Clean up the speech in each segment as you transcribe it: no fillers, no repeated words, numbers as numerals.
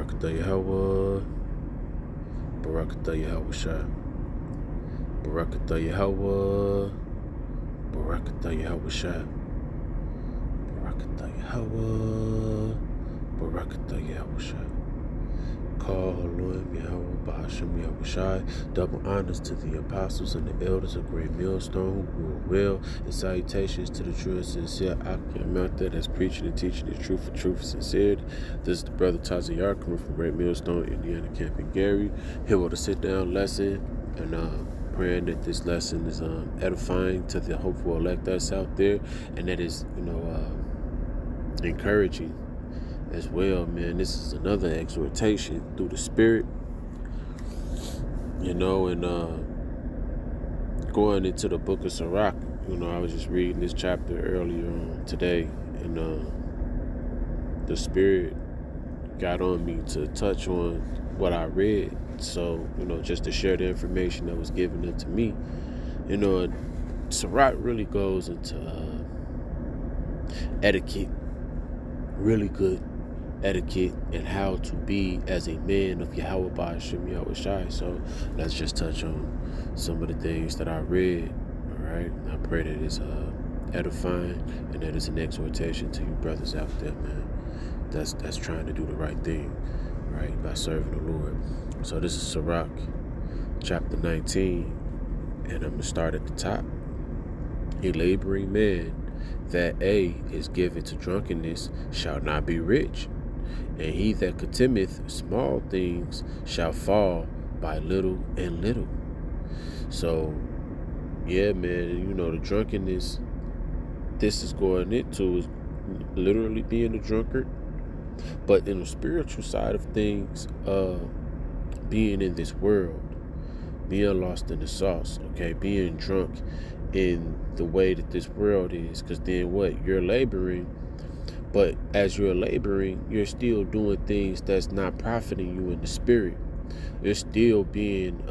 Barakatah Yahweh, Barakatah Yahweh Shah, Barakatah Yahweh, Barakatah Yahweh Shah, Barakatah Yahweh, Barakatah Yahweh Shah. Call Elohim Yahweh Bahasham Yahweh Shai. Double honors to the apostles and the elders of Great Millstone who rule well, and salutations to the true and sincere Akim out there that's preaching and teaching the truth for truth and sincerity. This is the brother Tazayar coming from Great Millstone, Indiana, Camp in Gary, here with a sit-down lesson, and praying that this lesson is edifying to the hopeful elect that's out there, and that is, encouraging as well, man. This is another exhortation through the Spirit, and going into the book of Sirach. I was just reading this chapter earlier on today, and the Spirit got on me to touch on what I read. So, just to share the information that was given to me. Sirach really goes into etiquette, really good etiquette, and how to be as a man of Yahweh Ba'ashem Yahweh Shai. So let's just touch on some of the things that I read. All right, I pray that it's edifying and that it's an exhortation to you brothers out there, man, that's trying to do the right thing, right, by serving the Lord. So this is Sirach chapter 19, and I'm gonna start at the top. A laboring man that is given to drunkenness shall not be rich, and he that contemneth small things shall fall by little and little. So, yeah, man, the drunkenness this is going into is literally being a drunkard, but in the spiritual side of things, being in this world, being lost in the sauce, okay, being drunk in the way that this world is, because then what? You're laboring, but as you're laboring, you're still doing things that's not profiting you in the spirit. You're still being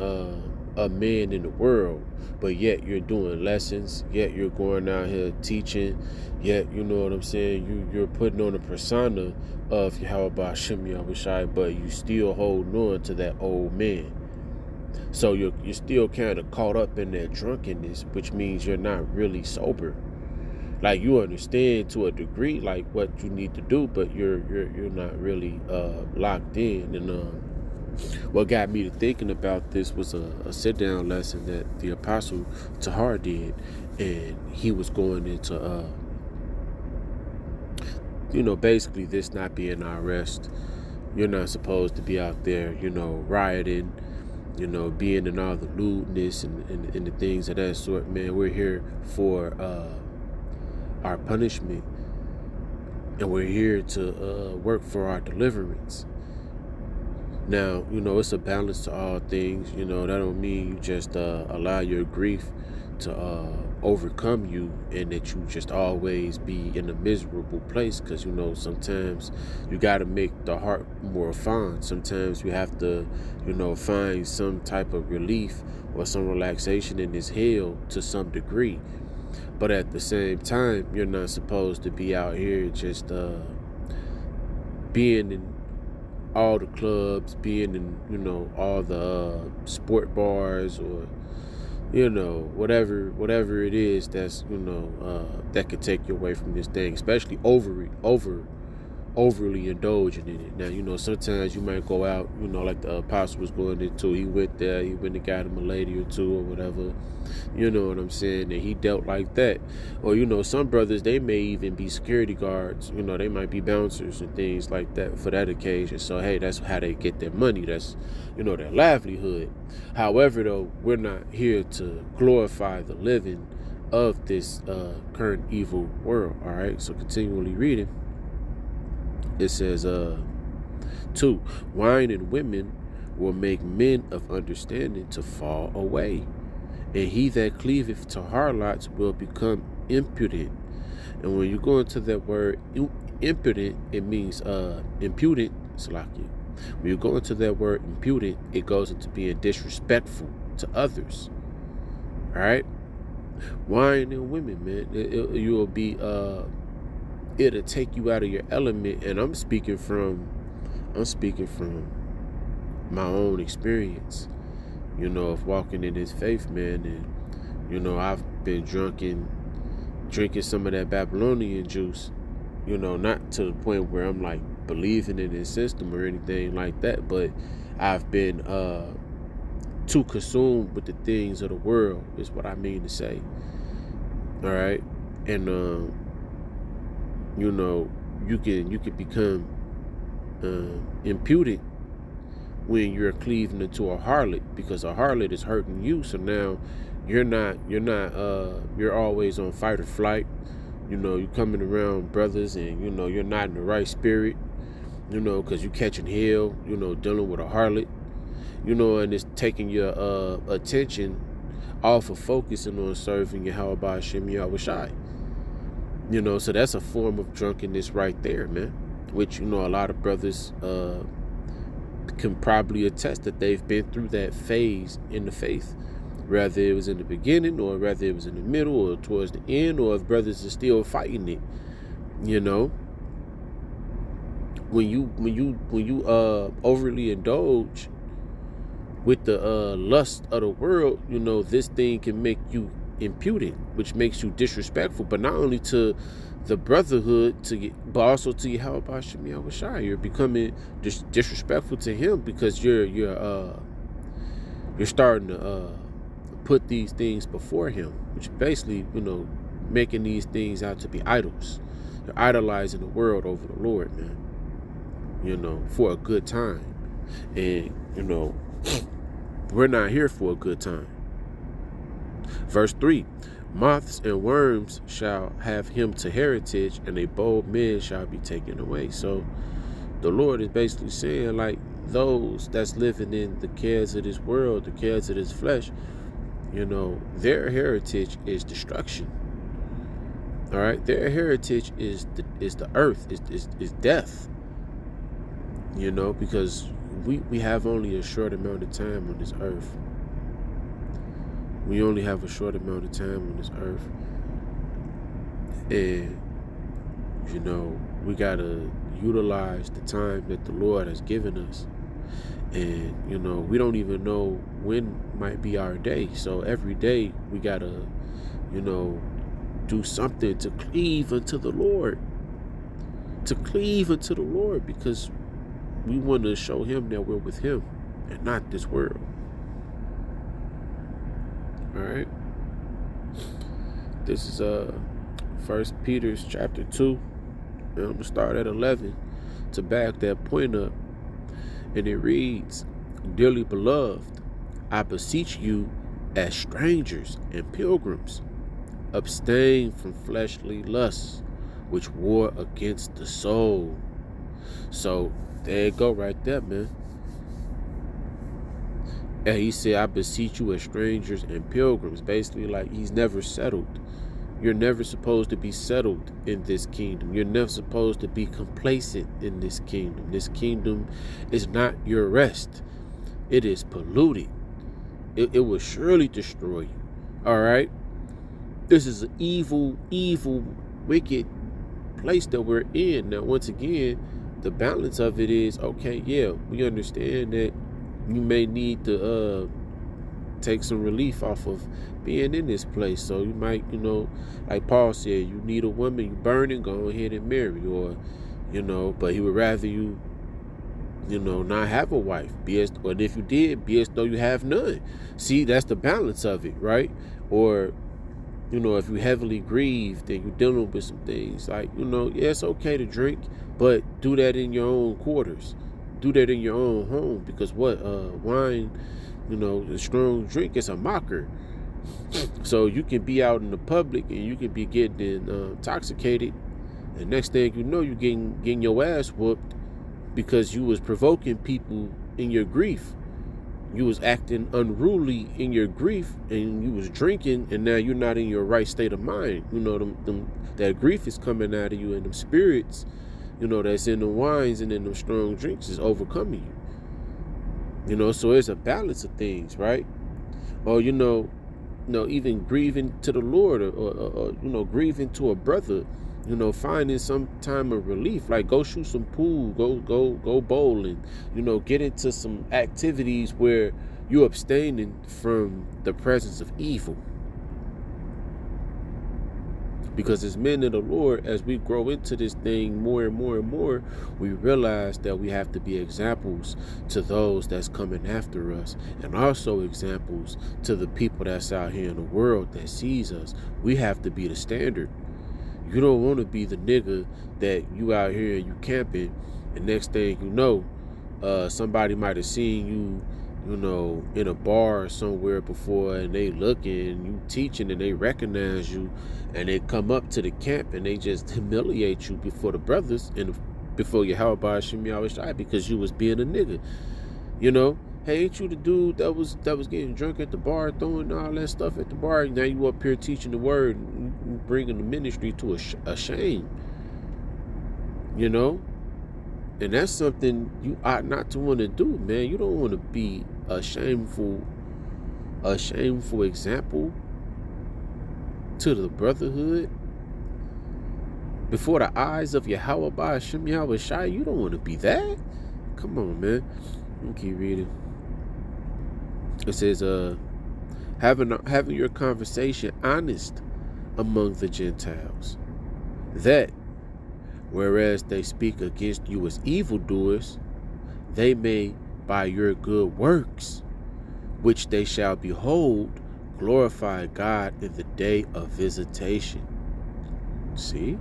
a man in the world, but yet you're doing lessons, yet you're going out here teaching, yet, you know what I'm saying, you're putting on a persona of Yahweh Ba'ashem Yahweh Shai, but you still holding on to that old man. So you're still kind of caught up in that drunkenness, which means you're not really sober. Like, you understand to a degree like what you need to do, but you're not really locked in. And what got me to thinking about this was a sit-down lesson that the Apostle Tahar did, and he was going into basically this not being our rest. You're not supposed to be out there, rioting, being in all the lewdness and the things of that sort, man. We're here for our punishment, and we're here to work for our deliverance. Now, it's a balance to all things. That don't mean you just allow your grief to overcome you, and that you just always be in a miserable place, because sometimes you got to make the heart more fond. Sometimes you have to find some type of relief or some relaxation in this hell to some degree. But at the same time, you're not supposed to be out here just being in all the clubs, being in all the sport bars, or whatever it is that's that could take you away from this thing, especially overly indulging in it. Now, sometimes you might go out, like the apostle was going into. He went there, he went and got him a lady or two or whatever, you know what I'm saying, and he dealt like that. Or, some brothers, they may even be security guards, they might be bouncers and things like that for that occasion. So, hey, that's how they get their money. That's, their livelihood. However, though, we're not here to glorify the living of this current evil world, all right? So, continually reading. It says, 2, wine and women will make men of understanding to fall away, and he that cleaveth to harlots will become impudent. And when you go into that word impudent, it means impudent, Salakia. When you go into that word impudent, it goes into being disrespectful to others. All right? Wine and women, man, you will be it'll take you out of your element. And I'm speaking from I'm speaking from my own experience, of walking in this faith, man. And, I've been drinking some of that Babylonian juice, not to the point where I'm like believing in his system or anything like that, but I've been too consumed with the things of the world, is what I mean to say. All right. And you can become impudent when you're cleaving into a harlot, because a harlot is hurting you. So now you're always on fight or flight. You're coming around brothers and you're not in the right spirit, because you're catching hell, dealing with a harlot, and it's taking your attention off of focusing on serving Yahweh Shem Yahushai. So that's a form of drunkenness right there, man, which a lot of brothers can probably attest that they've been through that phase in the faith, whether it was in the beginning or whether it was in the middle or towards the end, or if brothers are still fighting it. When you overly indulge with the lust of the world, this thing can make you impudent, which makes you disrespectful, but not only to the brotherhood, but also to Yahweh Shem Yahushai. You're becoming disrespectful to him, because you're starting to put these things before him, which basically, making these things out to be idols. You're idolizing the world over the Lord, man, for a good time. And, we're not here for a good time. Verse 3, moths and worms shall have him to heritage, and a bold man shall be taken away. So the Lord is basically saying, like, those that's living in the cares of this world, the cares of this flesh, their heritage is destruction. All right, their heritage is the earth, is death. Because we have only a short amount of time on this earth. We only have a short amount of time on this earth. And, we got to utilize the time that the Lord has given us. And, we don't even know when might be our day. So every day we got to, do something to cleave unto the Lord. To cleave unto the Lord, because we want to show him that we're with him and not this world. All right. This is 1 Peter chapter 2. And I'm going to start at 11 to back that point up. And it reads, dearly beloved, I beseech you as strangers and pilgrims, abstain from fleshly lusts, which war against the soul. So there you go right there, man. And he said, I beseech you as strangers and pilgrims. Basically, like, he's never settled. You're never supposed to be settled in this kingdom. You're never supposed to be complacent in this kingdom. This kingdom is not your rest. It is polluted. It will surely destroy you. All right? This is an evil, wicked place that we're in. Now, once again, the balance of it is, okay, yeah, we understand that you may need to take some relief off of being in this place. So you might, like Paul said, you need a woman, you burning, go ahead and marry. Or, but he would rather you, not have a wife. Or if you did, be as though you have none. See, that's the balance of it, right? Or, if you heavily grieved and you're dealing with some things, like, yeah, it's okay to drink, but do that in your own quarters. Do that in your own home, because wine, the strong drink, is a mocker. So you can be out in the public and you can be getting intoxicated, and next thing you know, you're getting your ass whooped because you was provoking people in your grief. You was acting unruly in your grief, and you was drinking, and now you're not in your right state of mind. That grief is coming out of you, and them spirits, that's in the wines and in the strong drinks is overcoming you. So it's a balance of things, right? Or, even grieving to the Lord, or grieving to a brother, finding some time of relief, like go shoot some pool, go bowling, get into some activities where you're abstaining from the presence of evil. Because as men of the Lord, as we grow into this thing more and more and more, we realize that we have to be examples to those that's coming after us, and also examples to the people that's out here in the world that sees us. We have to be the standard. You don't want to be the nigga that you out here and you camping, and next thing you know, somebody might have seen you, in a bar somewhere before, and they looking, you teaching, and they recognize you, and they come up to the camp and they just humiliate you before the brothers and before your Yahweh Shem Yahweh Shai because you was being a nigga. Hey, ain't you the dude that was getting drunk at the bar, throwing all that stuff at the bar? Now you up here teaching the word, bringing the ministry to a shame. And that's something you ought not to want to do, man. You don't want to be a shameful example to the brotherhood before the eyes of Yahweh Hashem Yahweh Shai. You don't want to be that. Come on, man. Let me keep reading. It says, having your conversation honest among the Gentiles, that whereas they speak against you as evildoers, they may by your good works, which they shall behold, glorify God in the day of visitation. See?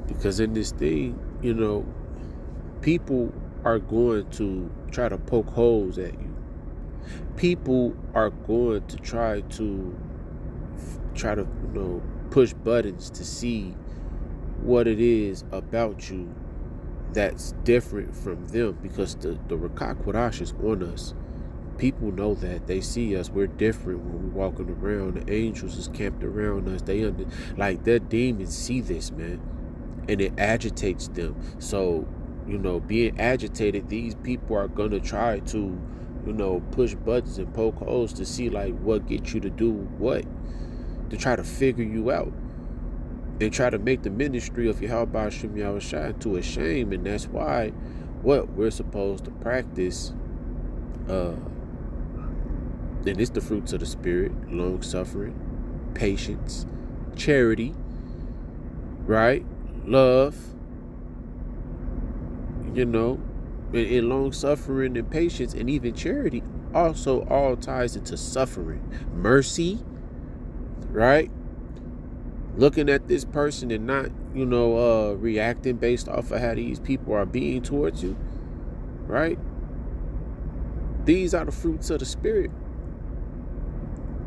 Because in this thing, people are going to try to poke holes at you. People are going to try to push buttons to see what it is about you that's different from them, because the Rakak Qudash is on us. People know that. They see us. We're different when we're walking around. The angels is camped around us. Their demons see this, man, and it agitates them. So, being agitated, these people are gonna try to, push buttons and poke holes to see what gets you to do what, to try to figure you out. They try to make the ministry of Yahweh Hashem Yahweh Shai to a shame, and that's why we're supposed to practice. And it's the fruits of the Spirit: long suffering, patience, charity, right? Love, and long suffering and patience and even charity also all ties into suffering. Mercy, right? Looking at this person and not, reacting based off of how these people are being towards you, right? These are the fruits of the Spirit.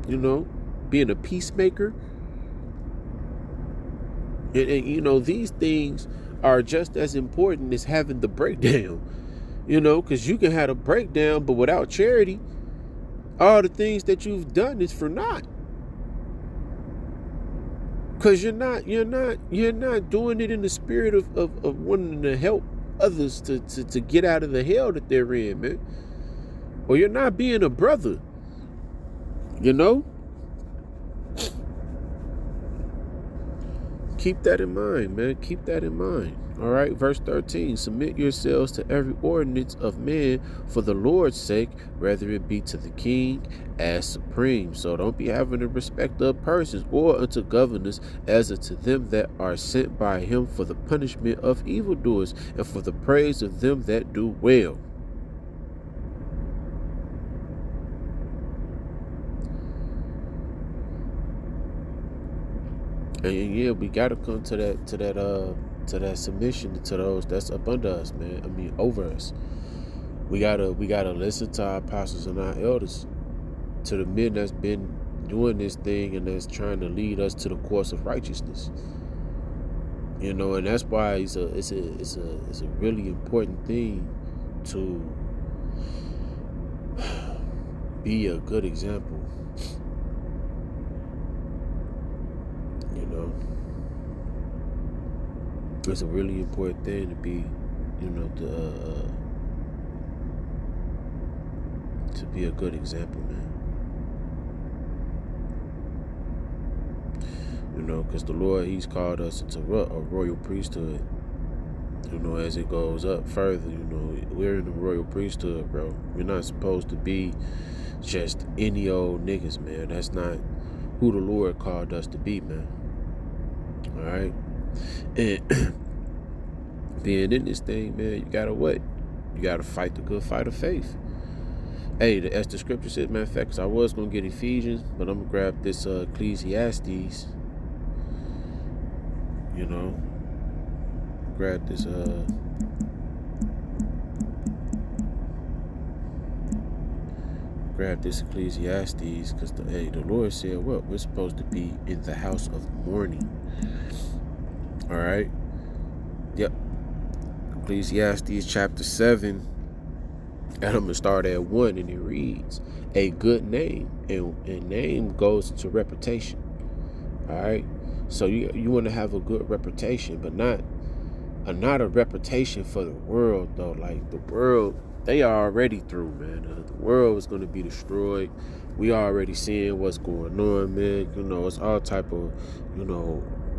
Being a peacemaker. And these things are just as important as having the breakdown, because you can have a breakdown, but without charity, all the things that you've done is for naught. Because you're not doing it in the spirit of wanting to help others to get out of the hell that they're in, man. Or you're not being a brother, Keep that in mind, man. Keep that in mind. All right. Verse 13, submit yourselves to every ordinance of man for the Lord's sake, whether it be to the king as supreme. So don't be having a respect of persons or unto governors as unto them that are sent by him for the punishment of evildoers and for the praise of them that do well. And yeah, we gotta come to that submission to those that's up under us, man. I mean, over us. We gotta listen to our apostles and our elders, to the men that's been doing this thing and that's trying to lead us to the course of righteousness. And that's why it's a really important thing to be a good example. It's a really important thing to be, to be a good example, man. because the Lord, he's called us into a royal priesthood. As it goes up further, we're in the royal priesthood, bro. We're not supposed to be just any old niggas, man. That's not who the Lord called us to be, man. All right? And being in this thing, man, you gotta what? You gotta fight the good fight of faith. Hey, as the scripture says, matter of fact, because I was going to get Ephesians, but I'm going to grab this Ecclesiastes, grab this, Ecclesiastes, because the Lord said, what? We're supposed to be in the house of mourning. All right? Yep. Ecclesiastes chapter 7. And I'm going to start at 1, and it reads, a good name, and name goes into reputation. All right? So you want to have a good reputation, but not a reputation for the world, though. Like, the world, they are already through, man. The world is going to be destroyed. We already seeing what's going on, man. It's all type of,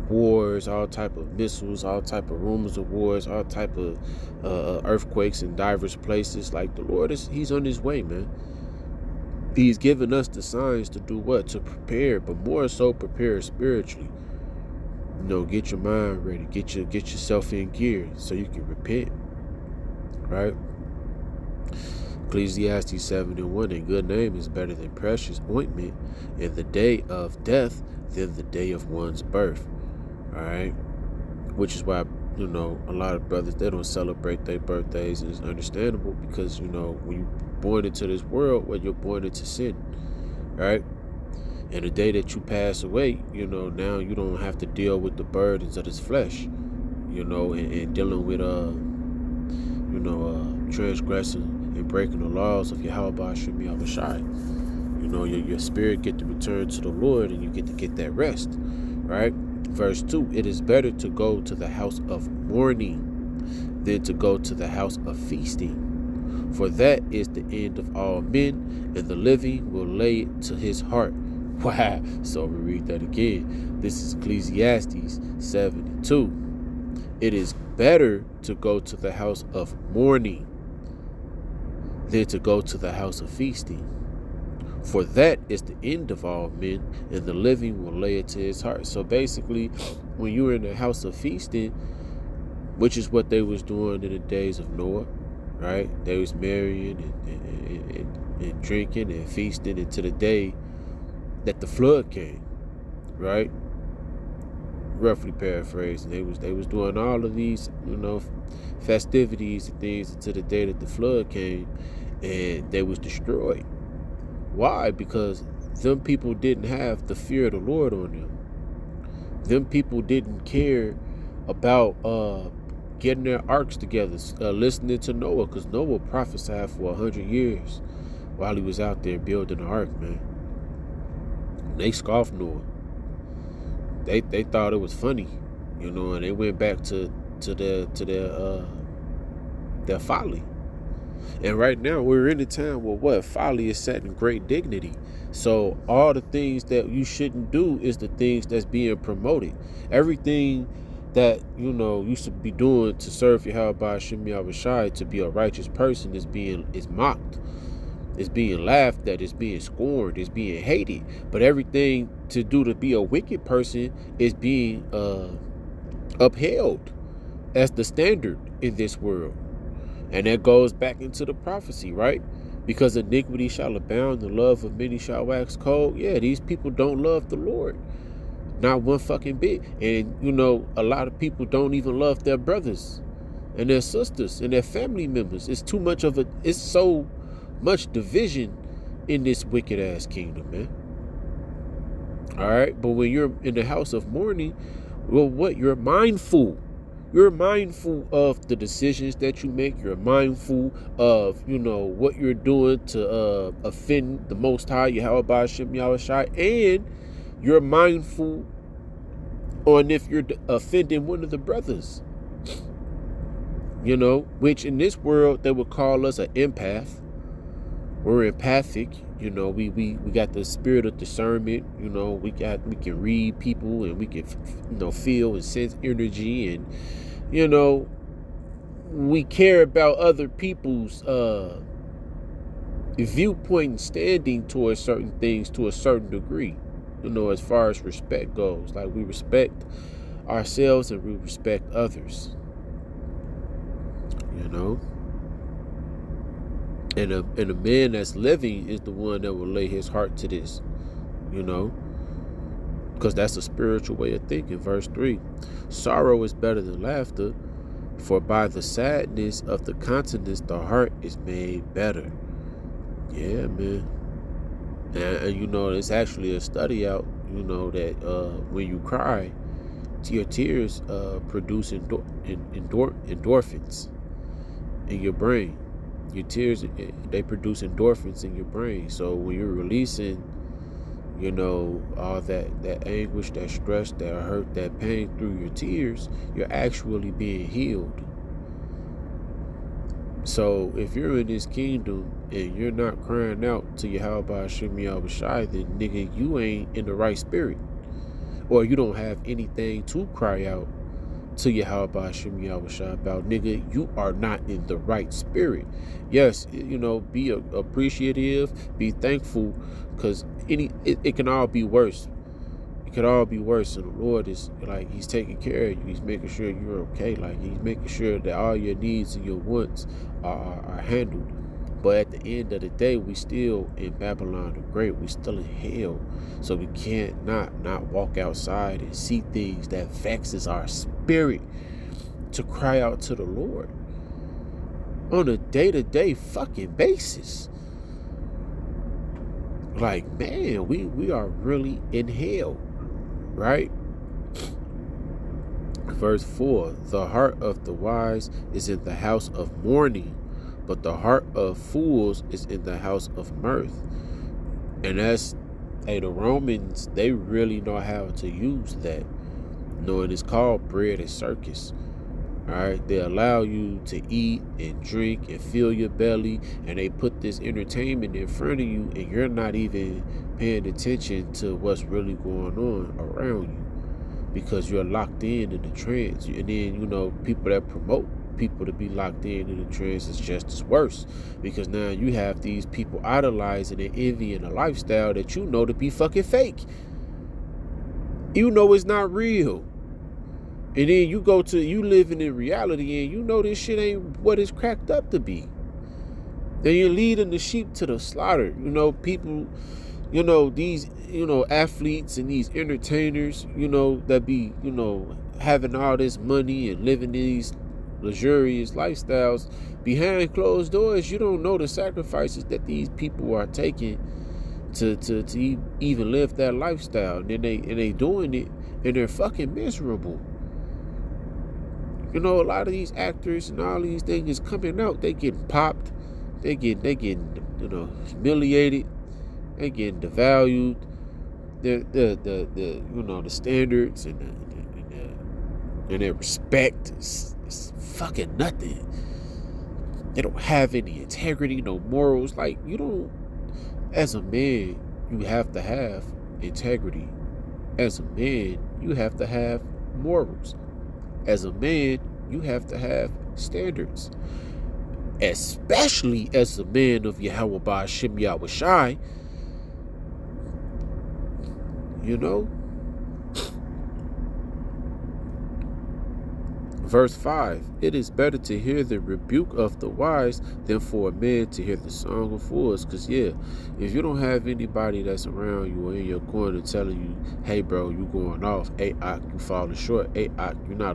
wars, all type of missiles, all type of rumors of wars, all type of earthquakes in diverse places. Like, the Lord he's on his way, man. He's given us the signs to do what? To prepare, but more so prepare spiritually. Get your mind ready, get yourself in gear so you can repent. Right? Ecclesiastes 7:1, a good name is better than precious ointment, and the day of death than the day of one's birth. All right, which is why a lot of brothers, they don't celebrate their birthdays, and it's understandable because when you're born into this world, you're born into sin, right? And the day that you pass away, now you don't have to deal with the burdens of this flesh, and dealing with transgressing and breaking the laws of Yahweh Shem Yahushai. Your spirit get to return to the Lord, and you get to get that rest, right? Verse 2, it is better to go to the house of mourning than to go to the house of feasting. For that is the end of all men, and the living will lay it to his heart. Wow. So we read that again. This is Ecclesiastes 7:2. It is better to go to the house of mourning than to go to the house of feasting. For that is the end of all men, and the living will lay it to his heart. So basically, when you were in the house of feasting, which is what they was doing in the days of Noah, right? They was marrying and drinking and feasting until the day that the flood came, right? Roughly paraphrasing, they was doing all of these, festivities and things until the day that the flood came, and they was destroyed. Why? Because them people didn't have the fear of the Lord on them. Them people didn't care about getting their arks together, listening to Noah, because Noah prophesied for 100 years while he was out there building the ark, man. They scoffed Noah. They thought it was funny, and they went back to their folly. And right now we're in a time where folly is set in great dignity. So all the things that you shouldn't do is the things that's being promoted. Everything that you should be doing to serve Yahweh Shem Yahushai, to be a righteous person, is mocked. It's being laughed at, it's being scorned, it's being hated. But everything to do to be a wicked person is being upheld as the standard in this world. And that goes back into the prophecy, right? Because iniquity shall abound, the love of many shall wax cold. Yeah, these people don't love the Lord. Not one fucking bit. And, a lot of people don't even love their brothers and their sisters and their family members. It's so much division in this wicked ass kingdom, man. All right. But when you're in the house of mourning, you're mindful. You're mindful of the decisions that you make. You're mindful of, what you're doing to offend the Most High, Yahweh Shem Yahushai, and you're mindful on if you're offending one of the brothers. Which in this world they would call us an empath. We're empathic. You know, we got the spirit of discernment. You know, we can read people, and we can feel and sense energy, and you know, we care about other people's viewpoint and standing towards certain things to a certain degree. You know, as far as respect goes, like we respect ourselves and we respect others. You know, and a man that's living is the one that will lay his heart to this. You know, because that's a spiritual way of thinking. Verse 3: sorrow is better than laughter, for by the sadness of the countenance the heart is made better. Yeah, man. And you know, there's actually a study out, you know, that when you cry, your tears produce endorphins in your brain. Your tears, they produce endorphins in your brain. So when you're releasing, you know, all that anguish, that stress, that hurt, that pain through your tears, you're actually being healed. So if you're in this kingdom and you're not crying out to Yahweh Hashem Yahweh Shai, then nigga, you ain't in the right spirit. Or you don't have anything to cry out to Yahweh Hashem Yahweh Shai about. Nigga, you are not in the right spirit. Yes, you know, be appreciative, be thankful, because it can all be worse. It could all be worse, and the Lord is like, he's taking care of you. He's making sure you're okay. Like, he's making sure that all your needs and your wants are handled. But at the end of the day, we still in Babylon the Great. We still in hell. So we can't not walk outside and see things that vexes our spirit to cry out to the Lord on a day-to-day fucking basis. Like, man, we are really in hell. Right? Verse 4: the heart of the wise is in the house of mourning, but the heart of fools is in the house of mirth. And that's, hey, the Romans, they really know how to use that. You know, and it's called bread and circus. All right, they allow you to eat and drink and fill your belly, and they put this entertainment in front of you, and you're not even paying attention to what's really going on around you because you're locked in the trance. And then, you know, people that promote people to be locked in the trance is just as worse, because now you have these people idolizing and envying a lifestyle that you know to be fucking fake. You know it's not real. And then you living in reality, and you know this shit ain't what it's cracked up to be. And you're leading the sheep to the slaughter. You know, people, you know, these, you know, athletes and these entertainers, you know, that be, you know, having all this money and living these luxurious lifestyles behind closed doors. You don't know the sacrifices that these people are taking to even live that lifestyle. And they doing it, and they're fucking miserable. You know, a lot of these actors and all these things coming out, they getting popped, they getting, you know, humiliated, they getting devalued. The you know, the standards and their respect is fucking nothing. They don't have any integrity, no morals. Like, you don't, as a man, you have to have integrity. As a man, you have to have morals. As a man, you have to have standards. Especially as a man of Yahweh Hashem Yahweh Shai. You know? Verse 5: it is better to hear the rebuke of the wise than for a man to hear the song of fools. Because, yeah, if you don't have anybody that's around you or in your corner telling you, hey, bro, you going off. Hey, you falling short. Hey, you're not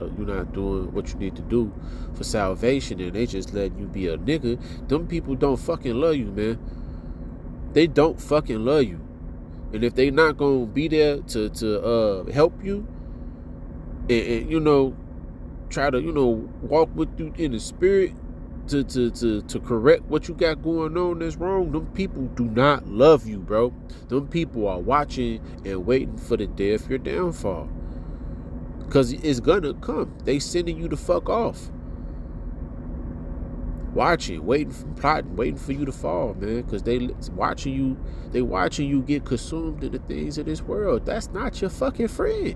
doing what you need to do for salvation, and they just letting you be a nigga. Them people don't fucking love you, man. They don't fucking love you. And if they not going to be there to help you and, you know, try to, you know, walk with you in the spirit to correct what you got going on that's wrong, them people do not love you, bro. Them people are watching and waiting for the day of your downfall. Because it's gonna come. They sending you the fuck off. watching, waiting for plotting, waiting for you to fall, man, because they watching you get consumed in the things of this world. That's not your fucking friend.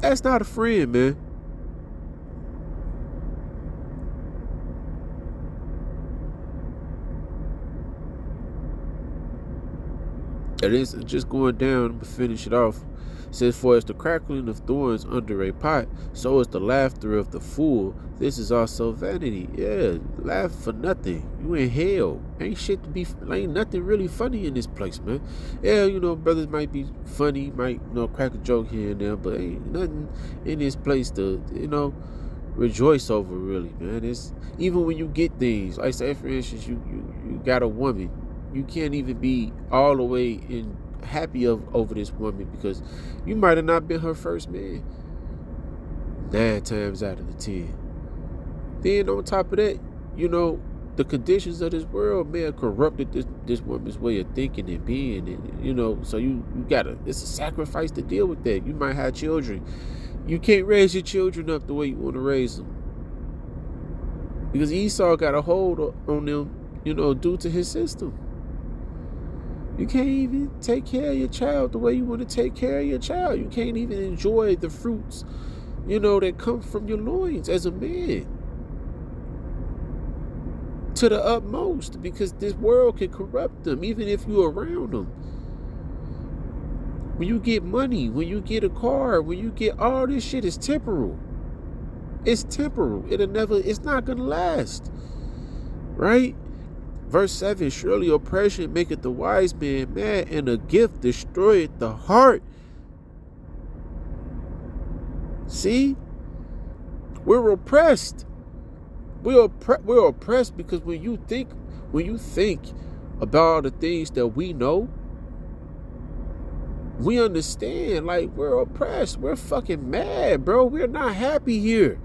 That's not a friend, man. And it's just going down. I'm gonna finish it off. It says, for as the crackling of thorns under a pot, so is the laughter of the fool. This is also vanity. Yeah, laugh for nothing. You in hell. Ain't shit to be. Ain't nothing really funny in this place, man. Yeah, brothers might be funny, might crack a joke here and there, but ain't nothing in this place to rejoice over, really, man. It's even when you get things like, say for instance, you got a woman. You can't even be all the way in happy over this woman because you might have not been her first man 9 times out of the 10. Then on top of that, the conditions of this world may have corrupted this woman's way of thinking and being, and so you gotta, it's a sacrifice to deal with that. You might have children. You can't raise your children up the way you want to raise them because Esau got a hold on them, due to his system. You can't even take care of your child the way you want to take care of your child. You can't even enjoy the fruits, that come from your loins as a man to the utmost, because this world can corrupt them, even if you're around them. When you get money, when you get a car, when you get all this shit, is temporal. It's temporal. It's not going to last. Right? Verse 7, surely oppression maketh the wise man mad, and a gift destroyeth the heart. See? We're oppressed. We're oppressed because when you think about all the things that we know, we understand, like, we're oppressed. We're fucking mad, bro. We're not happy here.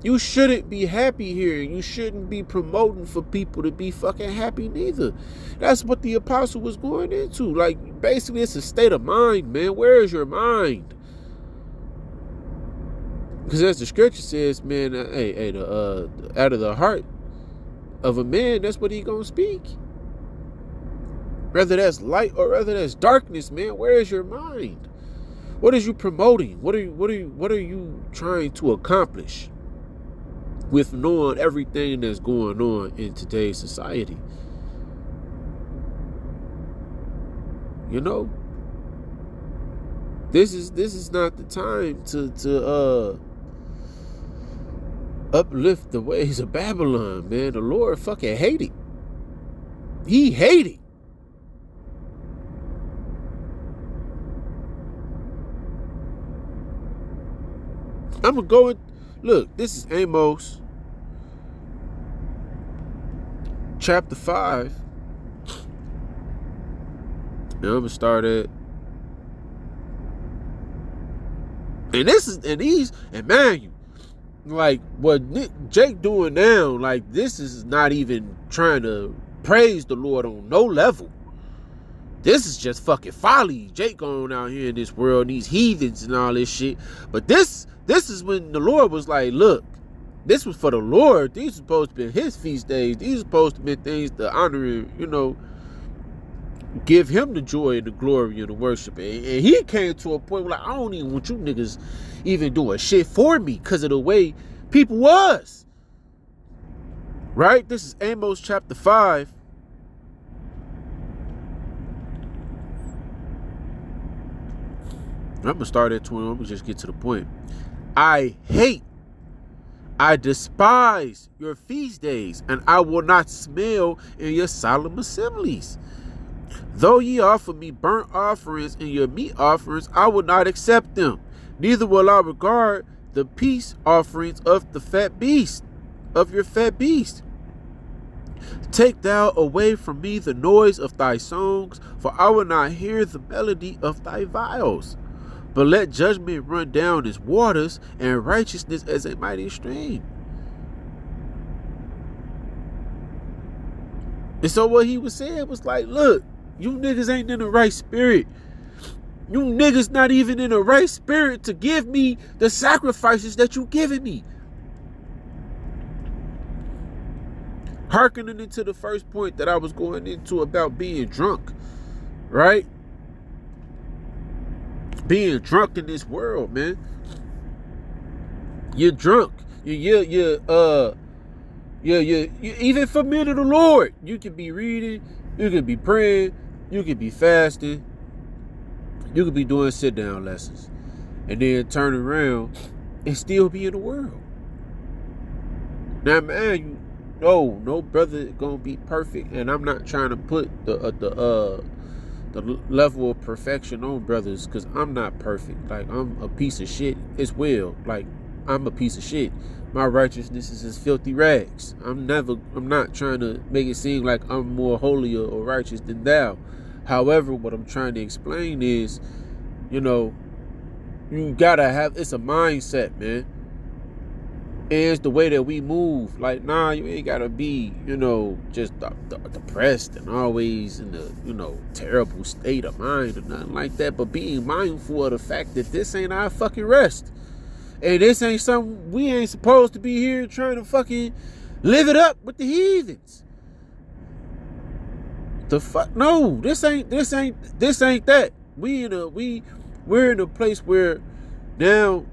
You shouldn't be happy here. You shouldn't be promoting for people to be fucking happy neither. That's what the apostle was going into. Like, basically, it's a state of mind, man. Where is your mind? Because as the scripture says, man, out of the heart of a man, that's what he gonna speak. Whether that's light or whether that's darkness, man, where is your mind? What is you promoting? What are you trying to accomplish with knowing everything that's going on in today's society? This is not the time to uplift the ways of Babylon, man. The Lord fucking hate it. He hate it. I'm gonna go and look. This is Amos chapter 5. And I'm gonna start at, and man, you like what Jake doing now, like, this is not even trying to praise the Lord on no level. This is just fucking folly. Jake going out here in this world, these heathens and all this shit. But this is when the Lord was like, look, this was for the Lord. These are supposed to be his feast days. These are supposed to be things to honor and, give him the joy and the glory and the worship. And he came to a point where, like, I don't even want you niggas even doing shit for me because of the way people was. Right? This is Amos chapter 5. I'm going to start at 20. Let me just get to the point. I despise your feast days, and I will not smell in your solemn assemblies. Though ye offer me burnt offerings and your meat offerings, I will not accept them. Neither will I regard the peace offerings of the fat beast, of your fat beast. Take thou away from me the noise of thy songs, for I will not hear the melody of thy viols. But let judgment run down as waters, and righteousness as a mighty stream. And so what he was saying was like, look, you niggas ain't in the right spirit. You niggas not even in the right spirit to give me the sacrifices that you giving me. Hearkening into the first point that I was going into about being drunk, right? Being drunk in this world, man. You're drunk. You even for men of the Lord, you can be reading, you can be praying, you can be fasting, you could be doing sit-down lessons, and then turn around and still be in the world. Now, man, no brother gonna be perfect, and I'm not trying to put the level of perfection on brothers, because I'm not perfect. Like, I'm a piece of shit as well. Like, I'm a piece of shit. My righteousness is as filthy rags. I'm not trying to make it seem like I'm more holy or righteous than thou. However, what I'm trying to explain is, you gotta have, it's a mindset, man. And it's the way that we move. Like, nah, you ain't gotta be, just depressed and always in the, terrible state of mind or nothing like that. But being mindful of the fact that this ain't our fucking rest. And this ain't something, we ain't supposed to be here trying to fucking live it up with the heathens. The fuck? No, this ain't that. We're in a place where now,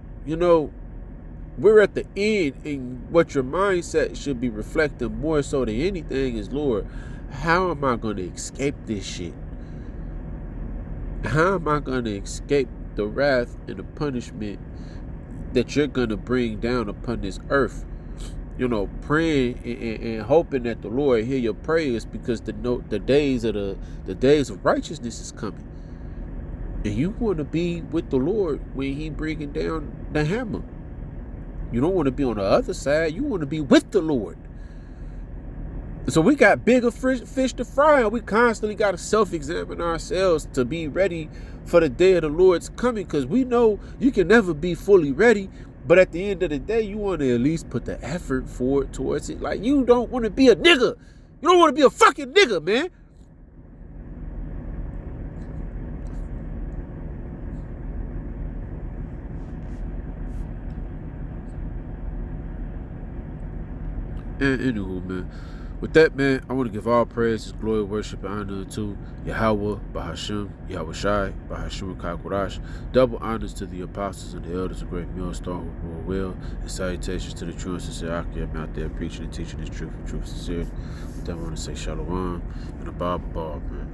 we're at the end, and what your mindset should be reflecting more so than anything is, Lord, how am I going to escape this shit? How am I going to escape the wrath and the punishment that you're going to bring down upon this earth? Praying and hoping that the Lord hear your prayers, because the days of righteousness is coming. And you want to be with the Lord when he bringing down the hammer. You don't want to be on the other side. You want to be with the Lord. So we got bigger fish to fry, and we constantly got to self-examine ourselves to be ready for the day of the Lord's coming, because we know you can never be fully ready, but at the end of the day, you want to at least put the effort forward towards it. Like, you don't want to be a nigga. You don't want to be a fucking nigga, man. And anywho, man, with that, man, I want to give all praise, glory, worship, and honor to Yahweh, Bahashim, Yahweh Shai, Bahashim Kakurash. Double honors to the apostles and the elders of Great Millstone who rule well, and salutations to the true and sincere Akim out there preaching and teaching this truth and truth sincerity. With that, I want to say Shalom and a Bob, man.